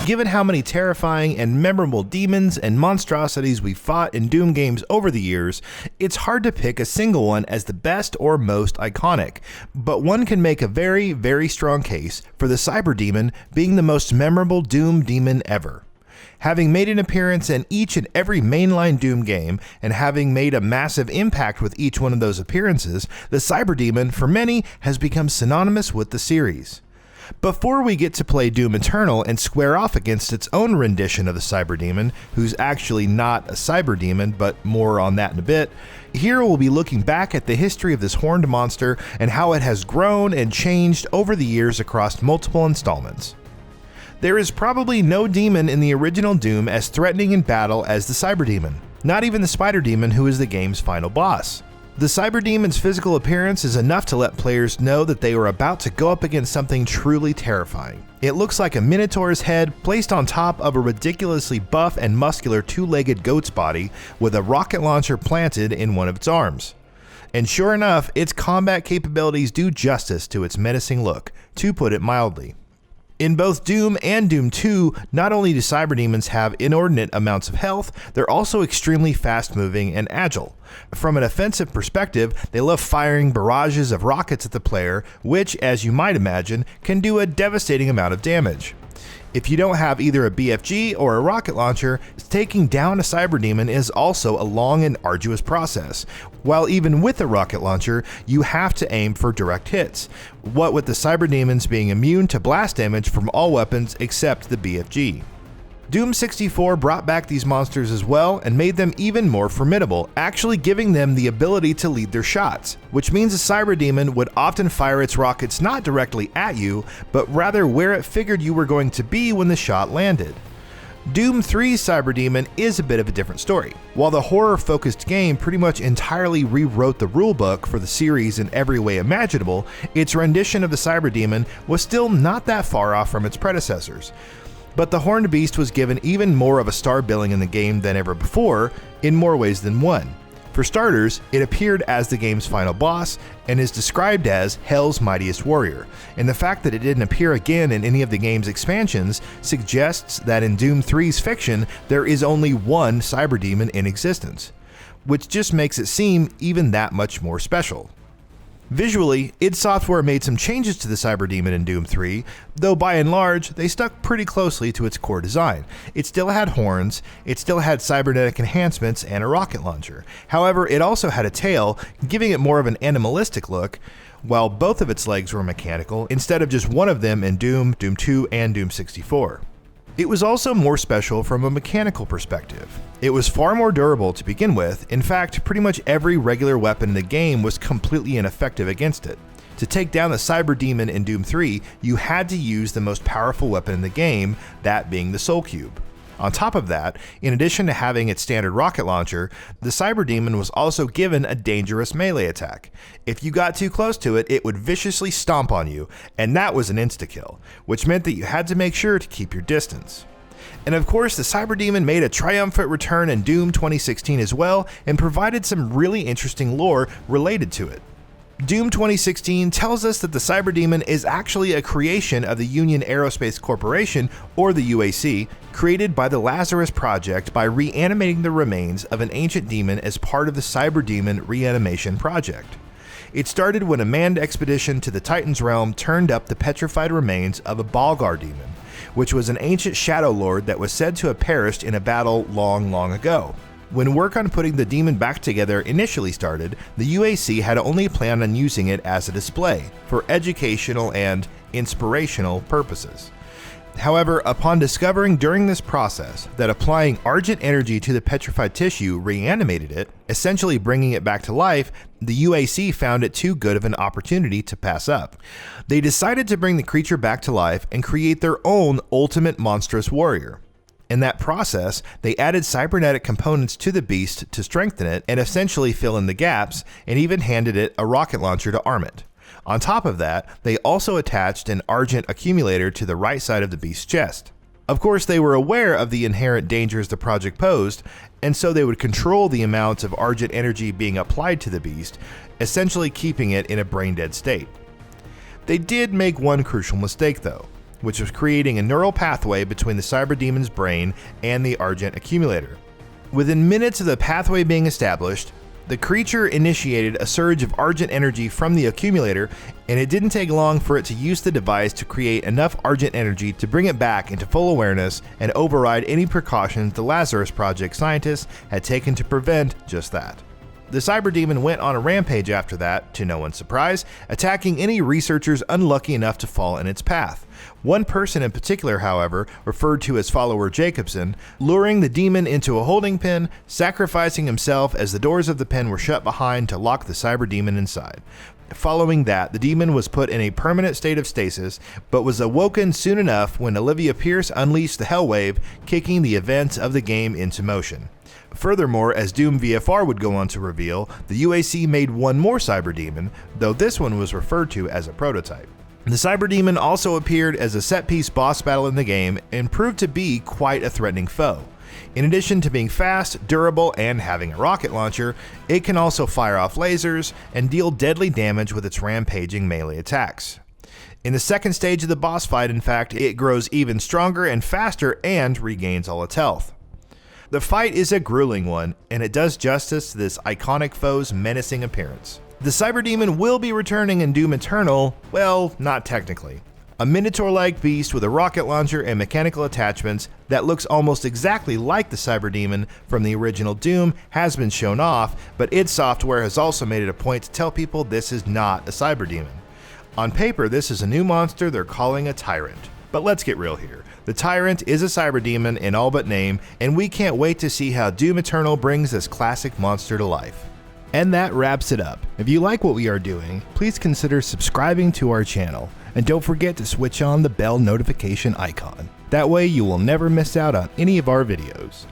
Given how many terrifying and memorable demons and monstrosities we fought in Doom games over the years, it's hard to pick a single one as the best or most iconic, but one can make a very, very strong case for the Cyberdemon being the most memorable Doom demon ever. Having made an appearance in each and every mainline Doom game, and having made a massive impact with each one of those appearances, the Cyberdemon, for many, has become synonymous with the series. Before we get to play Doom Eternal and square off against its own rendition of the Cyberdemon, who's actually not a Cyberdemon, but more on that in a bit, here we'll be looking back at the history of this horned monster and how it has grown and changed over the years across multiple installments. There is probably no demon in the original Doom as threatening in battle as the Cyberdemon, not even the Spider Demon, who is the game's final boss. The Cyberdemon's physical appearance is enough to let players know that they are about to go up against something truly terrifying. It looks like a Minotaur's head placed on top of a ridiculously buff and muscular two-legged goat's body with a rocket launcher planted in one of its arms. And sure enough, its combat capabilities do justice to its menacing look, to put it mildly. In both Doom and Doom 2, not only do Cyberdemons have inordinate amounts of health, they're also extremely fast-moving and agile. From an offensive perspective, they love firing barrages of rockets at the player, which, as you might imagine, can do a devastating amount of damage. If you don't have either a BFG or a rocket launcher, taking down a Cyberdemon is also a long and arduous process. While even with a rocket launcher, you have to aim for direct hits, what with the Cyberdemons being immune to blast damage from all weapons except the BFG. Doom 64 brought back these monsters as well and made them even more formidable, actually giving them the ability to lead their shots, which means a Cyberdemon would often fire its rockets not directly at you, but rather where it figured you were going to be when the shot landed. Doom 3's Cyberdemon is a bit of a different story. While the horror-focused game pretty much entirely rewrote the rulebook for the series in every way imaginable, its rendition of the Cyberdemon was still not that far off from its predecessors. But the Horned Beast was given even more of a star billing in the game than ever before, in more ways than one. For starters, it appeared as the game's final boss and is described as Hell's mightiest warrior, and the fact that it didn't appear again in any of the game's expansions suggests that in Doom 3's fiction there is only one Cyberdemon in existence, which just makes it seem even that much more special. Visually, id Software made some changes to the Cyberdemon in Doom 3, though by and large, they stuck pretty closely to its core design. It still had horns, it still had cybernetic enhancements, and a rocket launcher. However, it also had a tail, giving it more of an animalistic look, while both of its legs were mechanical, instead of just one of them in Doom, Doom 2, and Doom 64. It was also more special from a mechanical perspective. It was far more durable to begin with. In fact, pretty much every regular weapon in the game was completely ineffective against it. To take down the Cyberdemon in Doom 3, you had to use the most powerful weapon in the game, that being the Soul Cube. On top of that, in addition to having its standard rocket launcher, the Cyberdemon was also given a dangerous melee attack. If you got too close to it, it would viciously stomp on you, and that was an insta-kill, which meant that you had to make sure to keep your distance. And of course, the Cyberdemon made a triumphant return in Doom 2016 as well, and provided some really interesting lore related to it. Doom 2016 tells us that the Cyberdemon is actually a creation of the Union Aerospace Corporation, or the UAC, created by the Lazarus Project by reanimating the remains of an ancient demon as part of the Cyberdemon Reanimation Project. It started when a manned expedition to the Titan's realm turned up the petrified remains of a Balgar demon, which was an ancient shadow lord that was said to have perished in a battle long, long ago. When work on putting the demon back together initially started, the UAC had only planned on using it as a display, for educational and inspirational purposes. However, upon discovering during this process that applying Argent energy to the petrified tissue reanimated it, essentially bringing it back to life, the UAC found it too good of an opportunity to pass up. They decided to bring the creature back to life and create their own ultimate monstrous warrior. In that process, they added cybernetic components to the beast to strengthen it and essentially fill in the gaps, and even handed it a rocket launcher to arm it. On top of that, they also attached an Argent accumulator to the right side of the beast's chest. Of course, they were aware of the inherent dangers the project posed, and so they would control the amounts of Argent energy being applied to the beast, essentially keeping it in a brain-dead state. They did make one crucial mistake though. which was creating a neural pathway between the Cyberdemon's brain and the Argent accumulator. Within minutes of the pathway being established, the creature initiated a surge of Argent energy from the accumulator, and it didn't take long for it to use the device to create enough Argent energy to bring it back into full awareness and override any precautions the Lazarus Project scientists had taken to prevent just that. The Cyberdemon went on a rampage after that, to no one's surprise, attacking any researchers unlucky enough to fall in its path. One person in particular, however, referred to as follower Jacobson, luring the demon into a holding pen, sacrificing himself as the doors of the pen were shut behind to lock the Cyberdemon inside. Following that, the demon was put in a permanent state of stasis, but was awoken soon enough when Olivia Pierce unleashed the Hellwave, kicking the events of the game into motion. Furthermore, as Doom VFR would go on to reveal, the UAC made one more Cyberdemon, though this one was referred to as a prototype. The Cyberdemon also appeared as a set-piece boss battle in the game and proved to be quite a threatening foe. In addition to being fast, durable, and having a rocket launcher, it can also fire off lasers and deal deadly damage with its rampaging melee attacks. In the second stage of the boss fight, in fact, it grows even stronger and faster and regains all its health. The fight is a grueling one, and it does justice to this iconic foe's menacing appearance. The Cyberdemon will be returning in Doom Eternal, well, not technically. A Minotaur-like beast with a rocket launcher and mechanical attachments that looks almost exactly like the Cyberdemon from the original Doom has been shown off, but id Software has also made it a point to tell people this is not a Cyberdemon. On paper, this is a new monster they're calling a Tyrant. But let's get real here. The Tyrant is a Cyberdemon in all but name, and we can't wait to see how Doom Eternal brings this classic monster to life. And that wraps it up. If you like what we are doing, please consider subscribing to our channel, and don't forget to switch on the bell notification icon. That way you will never miss out on any of our videos.